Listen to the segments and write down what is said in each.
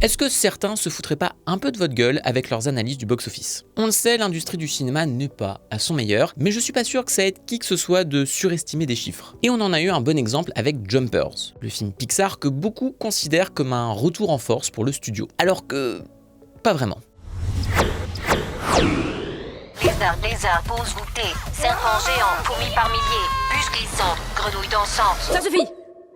Est-ce que certains se foutraient pas un peu de votre gueule avec leurs analyses du box-office? On le sait, l'industrie du cinéma n'est pas à son meilleur, mais je suis pas sûr que ça aide qui que ce soit de surestimer des chiffres. Et on en a eu un bon exemple avec Jumpers, le film Pixar que beaucoup considèrent comme un retour en force pour le studio. Alors que... pas vraiment. Lézard, pause voûtée, serpent géant, fourmis par milliers, bûches glissantes, grenouilles dansantes. Ça suffit!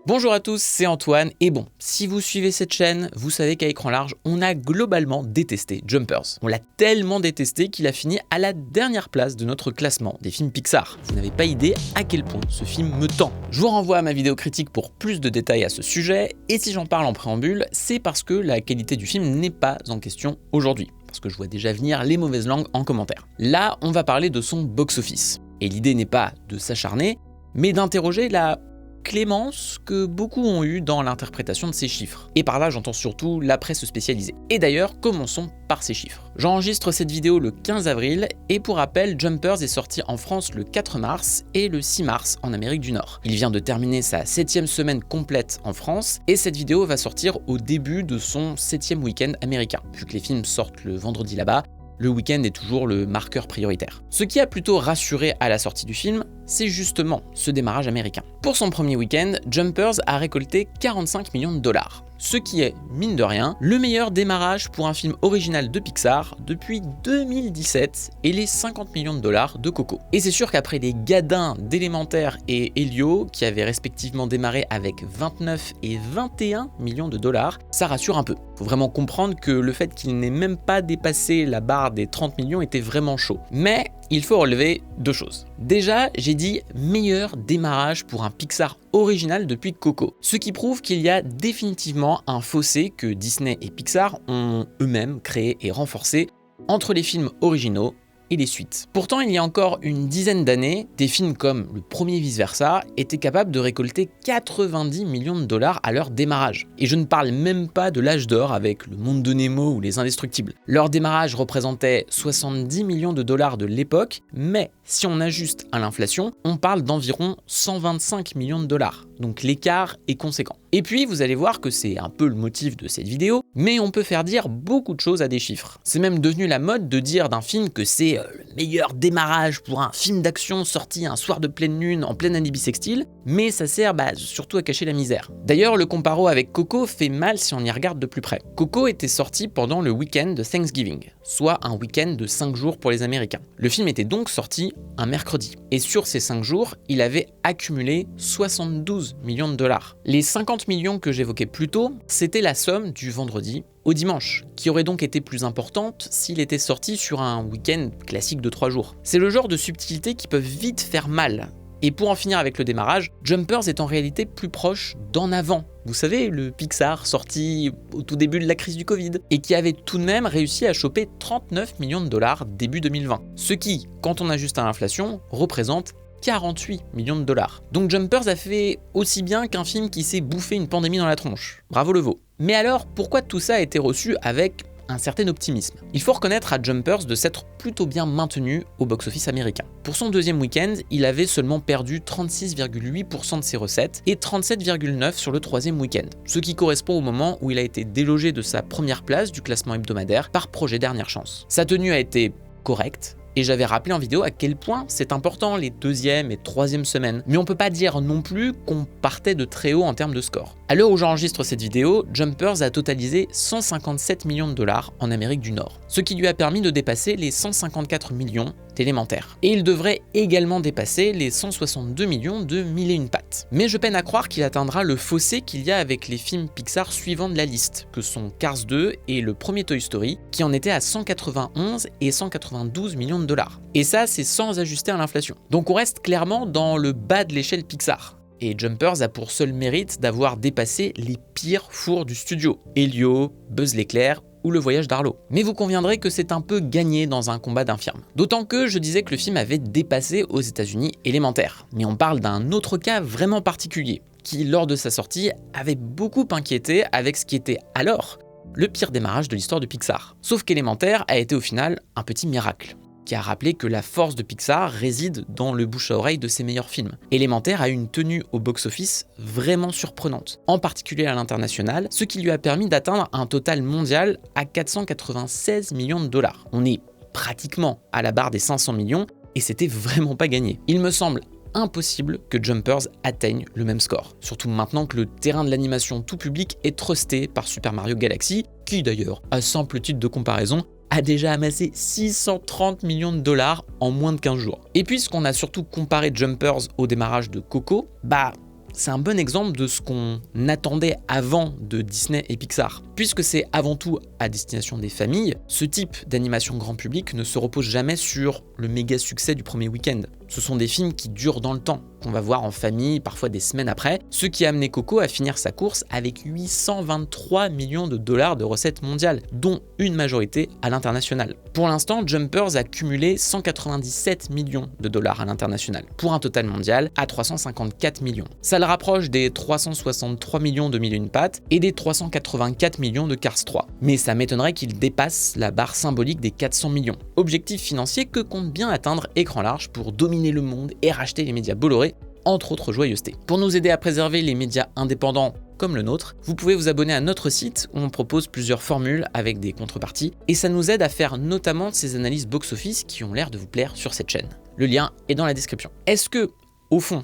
Bonjour à tous, c'est Antoine, et bon, si vous suivez cette chaîne, vous savez qu'à écran large, on a globalement détesté Jumpers. On l'a tellement détesté qu'il a fini à la dernière place de notre classement des films Pixar. Vous n'avez pas idée à quel point ce film me tend. Je vous renvoie à ma vidéo critique pour plus de détails à ce sujet, et si j'en parle en préambule, c'est parce que la qualité du film n'est pas en question aujourd'hui, parce que je vois déjà venir les mauvaises langues en commentaire. Là, on va parler de son box-office, et l'idée n'est pas de s'acharner, mais d'interroger la clémence que beaucoup ont eu dans l'interprétation de ces chiffres. Et par là, j'entends surtout la presse spécialisée. Et d'ailleurs, commençons par ces chiffres. J'enregistre cette vidéo le 15 avril, et pour rappel, Jumpers est sorti en France le 4 mars et le 6 mars en Amérique du Nord. Il vient de terminer sa 7e semaine complète en France, et cette vidéo va sortir au début de son 7e week-end américain. Vu que les films sortent le vendredi là-bas, le week-end est toujours le marqueur prioritaire. Ce qui a plutôt rassuré à la sortie du film, c'est justement ce démarrage américain. Pour son premier week-end, Jumpers a récolté 45 millions de dollars. Ce qui est, mine de rien, le meilleur démarrage pour un film original de Pixar depuis 2017 et les 50 millions de dollars de Coco. Et c'est sûr qu'après les gadins d'Élémentaire et Elio, qui avaient respectivement démarré avec 29 et 21 millions de dollars, ça rassure un peu. Faut vraiment comprendre que le fait qu'il n'ait même pas dépassé la barre des 30 millions était vraiment chaud. Mais il faut relever deux choses. Déjà, j'ai dit meilleur démarrage pour un Pixar original depuis Coco, ce qui prouve qu'il y a définitivement un fossé que Disney et Pixar ont eux-mêmes créé et renforcé entre les films originaux et les suites. Pourtant, il y a encore une dizaine d'années, des films comme le premier vice-versa étaient capables de récolter 90 millions de dollars à leur démarrage. Et je ne parle même pas de l'âge d'or avec Le Monde de Nemo ou Les Indestructibles. Leur démarrage représentait 70 millions de dollars de l'époque, mais si on ajuste à l'inflation, on parle d'environ 125 millions de dollars. Donc l'écart est conséquent. Et puis, vous allez voir que c'est un peu le motif de cette vidéo, mais on peut faire dire beaucoup de choses à des chiffres. C'est même devenu la mode de dire d'un film que c'est le meilleur démarrage pour un film d'action sorti un soir de pleine lune en pleine année bissextile, mais ça sert surtout à cacher la misère. D'ailleurs, le comparo avec Coco fait mal si on y regarde de plus près. Coco était sorti pendant le week-end de Thanksgiving, soit un week-end de 5 jours pour les Américains. Le film était donc sorti un mercredi, et sur ces 5 jours, il avait accumulé 72 millions de dollars. Les 50 millions que j'évoquais plus tôt, c'était la somme du vendredi au dimanche, qui aurait donc été plus importante s'il était sorti sur un week-end classique de 3 jours. C'est le genre de subtilités qui peuvent vite faire mal. Et pour en finir avec le démarrage, Jumpers est en réalité plus proche d'En Avant. Vous savez, le Pixar sorti au tout début de la crise du Covid, et qui avait tout de même réussi à choper 39 millions de dollars début 2020. Ce qui, quand on ajuste à l'inflation, représente 48 millions de dollars. Donc Jumpers a fait aussi bien qu'un film qui s'est bouffé une pandémie dans la tronche. Bravo le veau. Mais alors, pourquoi tout ça a été reçu avec un certain optimisme? Il faut reconnaître à Jumpers de s'être plutôt bien maintenu au box-office américain. Pour son deuxième week-end, il avait seulement perdu 36,8% de ses recettes et 37,9% sur le troisième week-end, ce qui correspond au moment où il a été délogé de sa première place du classement hebdomadaire par Projet Dernière Chance. Sa tenue a été correcte, et j'avais rappelé en vidéo à quel point c'est important les deuxième et troisième semaines. Mais on peut pas dire non plus qu'on partait de très haut en termes de score. À l'heure où j'enregistre cette vidéo, Jumpers a totalisé 157 millions de dollars en Amérique du Nord, ce qui lui a permis de dépasser les 154 millions d'Élémentaire. Et il devrait également dépasser les 162 millions de Mille et une pattes. Mais je peine à croire qu'il atteindra le fossé qu'il y a avec les films Pixar suivants de la liste, que sont Cars 2 et le premier Toy Story, qui en étaient à 191 et 192 millions de dollars. Et ça, c'est sans ajuster à l'inflation. Donc on reste clairement dans le bas de l'échelle Pixar. Et Jumpers a pour seul mérite d'avoir dépassé les pires fours du studio. Elio, Buzz l'éclair ou Le Voyage d'Arlo. Mais vous conviendrez que c'est un peu gagné dans un combat d'infirmes. D'autant que je disais que le film avait dépassé aux États-Unis Élémentaire. Mais on parle d'un autre cas vraiment particulier, qui lors de sa sortie avait beaucoup inquiété avec ce qui était alors le pire démarrage de l'histoire de Pixar. Sauf qu'Élémentaire a été au final un petit miracle. qui a rappelé que la force de Pixar réside dans le bouche à oreille de ses meilleurs films. Élémentaire a eu une tenue au box-office vraiment surprenante, en particulier à l'international, ce qui lui a permis d'atteindre un total mondial à 496 millions de dollars. On est pratiquement à la barre des 500 millions et c'était vraiment pas gagné. Il me semble impossible que Jumpers atteigne le même score, surtout maintenant que le terrain de l'animation tout public est trusté par Super Mario Galaxy, qui d'ailleurs, à simple titre de comparaison, a déjà amassé 630 millions de dollars en moins de 15 jours. Et puisqu'on a surtout comparé Jumpers au démarrage de Coco, c'est un bon exemple de ce qu'on attendait avant de Disney et Pixar. Puisque c'est avant tout à destination des familles, ce type d'animation grand public ne se repose jamais sur le méga succès du premier week-end. Ce sont des films qui durent dans le temps, qu'on va voir en famille, parfois des semaines après, ce qui a amené Coco à finir sa course avec 823 millions de dollars de recettes mondiales, dont une majorité à l'international. Pour l'instant, Jumpers a cumulé 197 millions de dollars à l'international, pour un total mondial à 354 millions. Ça le rapproche des 363 millions de Mille et une pattes et des 384 millions de Cars 3. Mais ça m'étonnerait qu'il dépasse la barre symbolique des 400 millions. Objectif financier que compte bien atteindre Écran Large pour dominer le monde et racheter les médias Bolloré, entre autres joyeusetés. Pour nous aider à préserver les médias indépendants comme le nôtre, vous pouvez vous abonner à notre site où on propose plusieurs formules avec des contreparties et ça nous aide à faire notamment ces analyses box-office qui ont l'air de vous plaire sur cette chaîne. Le lien est dans la description. Est-ce que, au fond,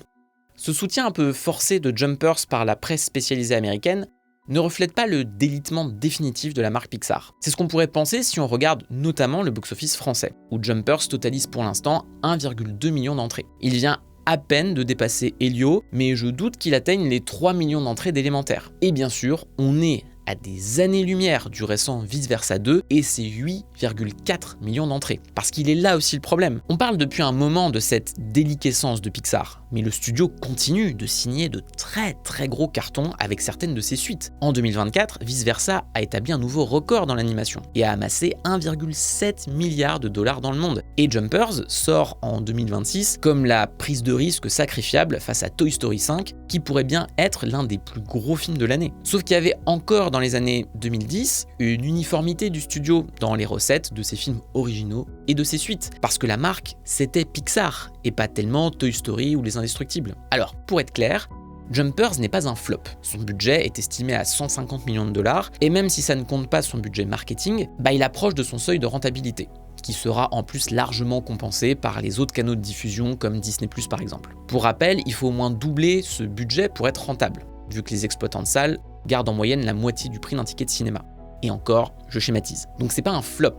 ce soutien un peu forcé de Jumpers par la presse spécialisée américaine ne reflète pas le délitement définitif de la marque Pixar? C'est ce qu'on pourrait penser si on regarde notamment le box-office français, où Jumpers totalise pour l'instant 1,2 million d'entrées. Il vient à peine de dépasser Elio, mais je doute qu'il atteigne les 3 millions d'entrées d'Élémentaire. Et bien sûr, on est à des années-lumière du récent Vice Versa 2 et ses 8,4 millions d'entrées. Parce qu'il est là aussi le problème. On parle depuis un moment de cette déliquescence de Pixar, mais le studio continue de signer de très gros cartons avec certaines de ses suites. En 2024, Vice Versa a établi un nouveau record dans l'animation et a amassé 1,7 milliard de dollars dans le monde. Et Jumpers sort en 2026 comme la prise de risque sacrifiable face à Toy Story 5, qui pourrait bien être l'un des plus gros films de l'année. Sauf qu'il y avait encore dans les années 2010 une uniformité du studio dans les recettes de ses films originaux et de ses suites, parce que la marque c'était Pixar et pas tellement Toy Story ou Les Indestructibles. Alors, pour être clair, Jumpers n'est pas un flop. Son budget est estimé à 150 millions de dollars et même si ça ne compte pas son budget marketing, il approche de son seuil de rentabilité, qui sera en plus largement compensé par les autres canaux de diffusion comme Disney+ par exemple. Pour rappel, il faut au moins doubler ce budget pour être rentable, vu que les exploitants de salles gardent en moyenne la moitié du prix d'un ticket de cinéma. Et encore, je schématise. Donc c'est pas un flop,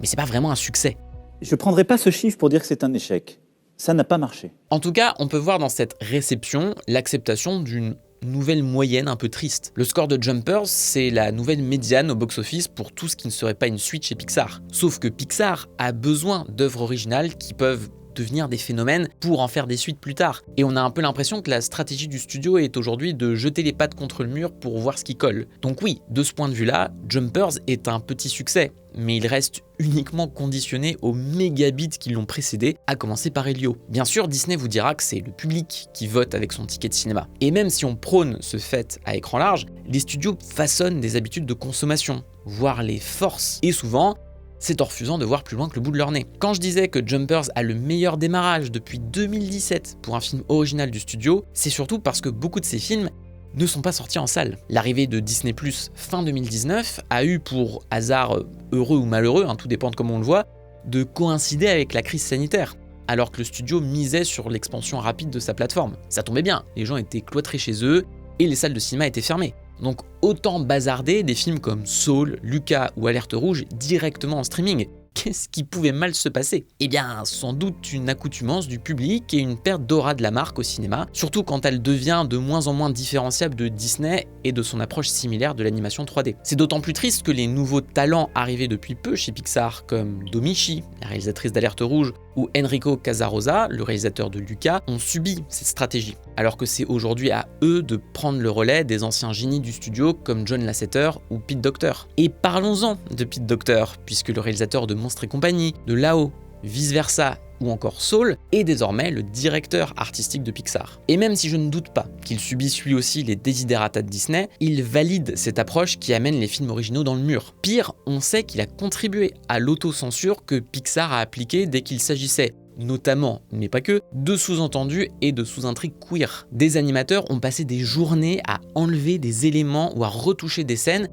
mais c'est pas vraiment un succès. Je prendrai pas ce chiffre pour dire que c'est un échec. Ça n'a pas marché. En tout cas, on peut voir dans cette réception l'acceptation d'une nouvelle moyenne un peu triste. Le score de Jumpers, c'est la nouvelle médiane au box-office pour tout ce qui ne serait pas une suite chez Pixar. Sauf que Pixar a besoin d'œuvres originales qui peuvent devenir des phénomènes pour en faire des suites plus tard. Et on a un peu l'impression que la stratégie du studio est aujourd'hui de jeter les pattes contre le mur pour voir ce qui colle. Donc oui, de ce point de vue-là, Jumpers est un petit succès, mais il reste uniquement conditionné aux mégabits qui l'ont précédé, à commencer par Elio. Bien sûr, Disney vous dira que c'est le public qui vote avec son ticket de cinéma. Et même si on prône ce fait à Écran Large, les studios façonnent des habitudes de consommation, voire les forcent. Et souvent, c'est en refusant de voir plus loin que le bout de leur nez. Quand je disais que Jumpers a le meilleur démarrage depuis 2017 pour un film original du studio, c'est surtout parce que beaucoup de ces films ne sont pas sortis en salle. L'arrivée de Disney+ fin 2019 a eu pour hasard heureux ou malheureux, tout dépend de comment on le voit, de coïncider avec la crise sanitaire, alors que le studio misait sur l'expansion rapide de sa plateforme. Ça tombait bien, les gens étaient cloîtrés chez eux et les salles de cinéma étaient fermées. Donc autant bazarder des films comme Soul, Luca ou Alerte Rouge directement en streaming. Qu'est-ce qui pouvait mal se passer? Eh bien, sans doute une accoutumance du public et une perte d'aura de la marque au cinéma, surtout quand elle devient de moins en moins différenciable de Disney et de son approche similaire de l'animation 3D. C'est d'autant plus triste que les nouveaux talents arrivés depuis peu chez Pixar, comme Domichi, la réalisatrice d'Alerte Rouge, ou Enrico Casarosa, le réalisateur de Luca, ont subi cette stratégie, alors que c'est aujourd'hui à eux de prendre le relais des anciens génies du studio comme John Lasseter ou Pete Docter. Et parlons-en de Pete Docter, puisque le réalisateur de Monstres et compagnie, de Lao, Vice Versa ou encore Soul, est désormais le directeur artistique de Pixar. Et même si je ne doute pas qu'il subisse lui aussi les desiderata de Disney, il valide cette approche qui amène les films originaux dans le mur. Pire, on sait qu'il a contribué à l'autocensure que Pixar a appliquée dès qu'il s'agissait, notamment, mais pas que, de sous-entendus et de sous-intrigues queer. Des animateurs ont passé des journées à enlever des éléments ou à retoucher des scènes,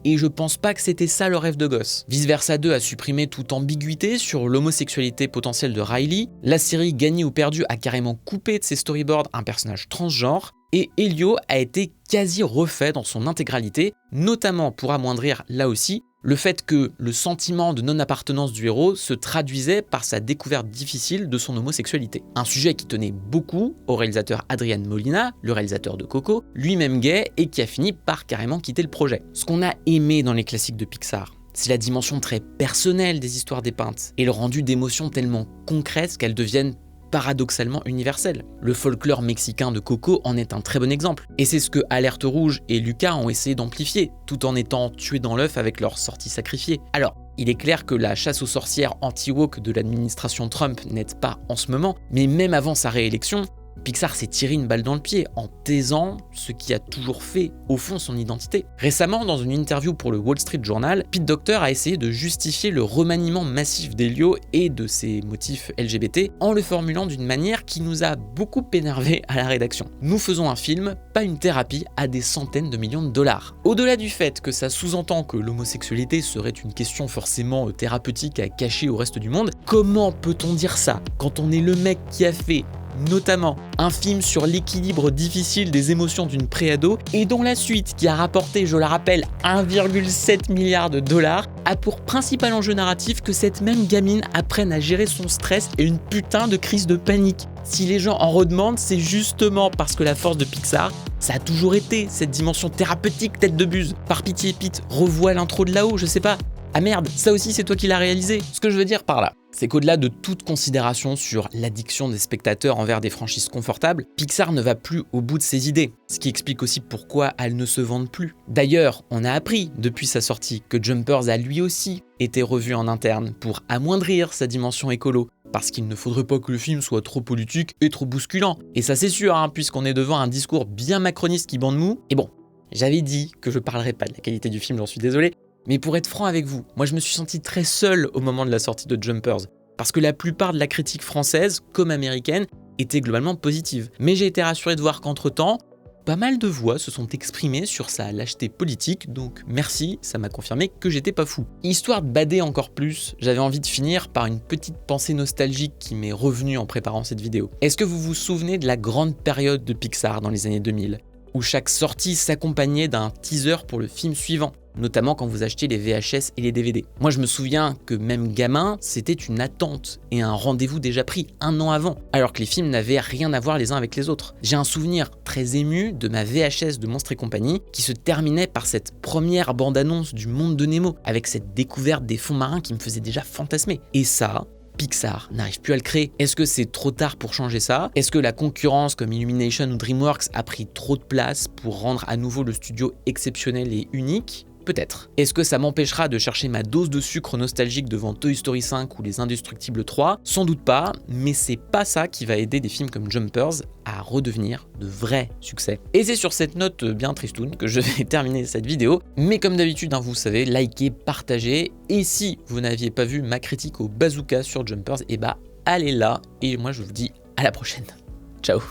et je pense pas que c'était ça le rêve de gosse. Vice Versa 2 a supprimé toute ambiguïté sur l'homosexualité potentielle de Riley, la série Gagné ou Perdu a carrément coupé de ses storyboards un personnage transgenre, et Elio a été quasi refait dans son intégralité, notamment pour amoindrir là aussi le fait que le sentiment de non-appartenance du héros se traduisait par sa découverte difficile de son homosexualité. Un sujet qui tenait beaucoup au réalisateur Adrian Molina, le réalisateur de Coco, lui-même gay et qui a fini par carrément quitter le projet. Ce qu'on a aimé dans les classiques de Pixar, c'est la dimension très personnelle des histoires dépeintes et le rendu d'émotions tellement concrètes qu'elles deviennent paradoxalement universel. Le folklore mexicain de Coco en est un très bon exemple. Et c'est ce que Alerte Rouge et Lucas ont essayé d'amplifier, tout en étant tués dans l'œuf avec leur sortie sacrifiée. Alors, il est clair que la chasse aux sorcières anti-woke de l'administration Trump n'aide pas en ce moment, mais même avant sa réélection, Pixar s'est tiré une balle dans le pied en taisant ce qui a toujours fait, au fond, son identité. Récemment, dans une interview pour le Wall Street Journal, Pete Docter a essayé de justifier le remaniement massif d'Elio et de ses motifs LGBT en le formulant d'une manière qui nous a beaucoup énervé à la rédaction. Nous faisons un film, pas une thérapie à des centaines de millions de dollars. Au-delà du fait que ça sous-entend que l'homosexualité serait une question forcément thérapeutique à cacher au reste du monde, comment peut-on dire ça quand on est le mec qui a fait notamment un film sur l'équilibre difficile des émotions d'une préado et dont la suite, qui a rapporté, je le rappelle, 1,7 milliard de dollars, a pour principal enjeu narratif que cette même gamine apprenne à gérer son stress et une putain de crise de panique. Si les gens en redemandent, c'est justement parce que la force de Pixar, ça a toujours été cette dimension thérapeutique tête de buse. Par pitié, Pete, revois l'intro de là-haut, je sais pas. Ah merde, ça aussi c'est toi qui l'as réalisé. Ce que je veux dire par là, c'est qu'au-delà de toute considération sur l'addiction des spectateurs envers des franchises confortables, Pixar ne va plus au bout de ses idées, ce qui explique aussi pourquoi elles ne se vendent plus. D'ailleurs, on a appris depuis sa sortie que Jumpers a lui aussi été revu en interne pour amoindrir sa dimension écolo, parce qu'il ne faudrait pas que le film soit trop politique et trop bousculant. Et ça c'est sûr, puisqu'on est devant un discours bien macroniste qui bande mou. Et bon, j'avais dit que je parlerais pas de la qualité du film, j'en suis désolé, mais pour être franc avec vous, moi je me suis senti très seul au moment de la sortie de Jumpers, parce que la plupart de la critique française, comme américaine, était globalement positive. Mais j'ai été rassuré de voir qu'entre-temps, pas mal de voix se sont exprimées sur sa lâcheté politique, donc merci, ça m'a confirmé que j'étais pas fou. Histoire de bader encore plus, j'avais envie de finir par une petite pensée nostalgique qui m'est revenue en préparant cette vidéo. Est-ce que vous vous souvenez de la grande période de Pixar dans les années 2000, où chaque sortie s'accompagnait d'un teaser pour le film suivant, notamment quand vous achetiez les VHS et les DVD. Moi je me souviens que même gamin, c'était une attente et un rendez-vous déjà pris 1 an avant, alors que les films n'avaient rien à voir les uns avec les autres. J'ai un souvenir très ému de ma VHS de Monstres et compagnie qui se terminait par cette première bande-annonce du monde de Nemo, avec cette découverte des fonds marins qui me faisait déjà fantasmer. Et ça, Pixar n'arrive plus à le créer. Est-ce que c'est trop tard pour changer ça? Est-ce que la concurrence comme Illumination ou DreamWorks a pris trop de place pour rendre à nouveau le studio exceptionnel et unique? Peut-être. Est-ce que ça m'empêchera de chercher ma dose de sucre nostalgique devant Toy Story 5 ou Les Indestructibles 3? Sans doute pas, mais c'est pas ça qui va aider des films comme Jumpers à redevenir de vrais succès. Et c'est sur cette note bien tristoune que je vais terminer cette vidéo. Mais comme d'habitude, vous savez, likez, partagez. Et si vous n'aviez pas vu ma critique au bazooka sur Jumpers, allez là. Et moi je vous dis à la prochaine. Ciao.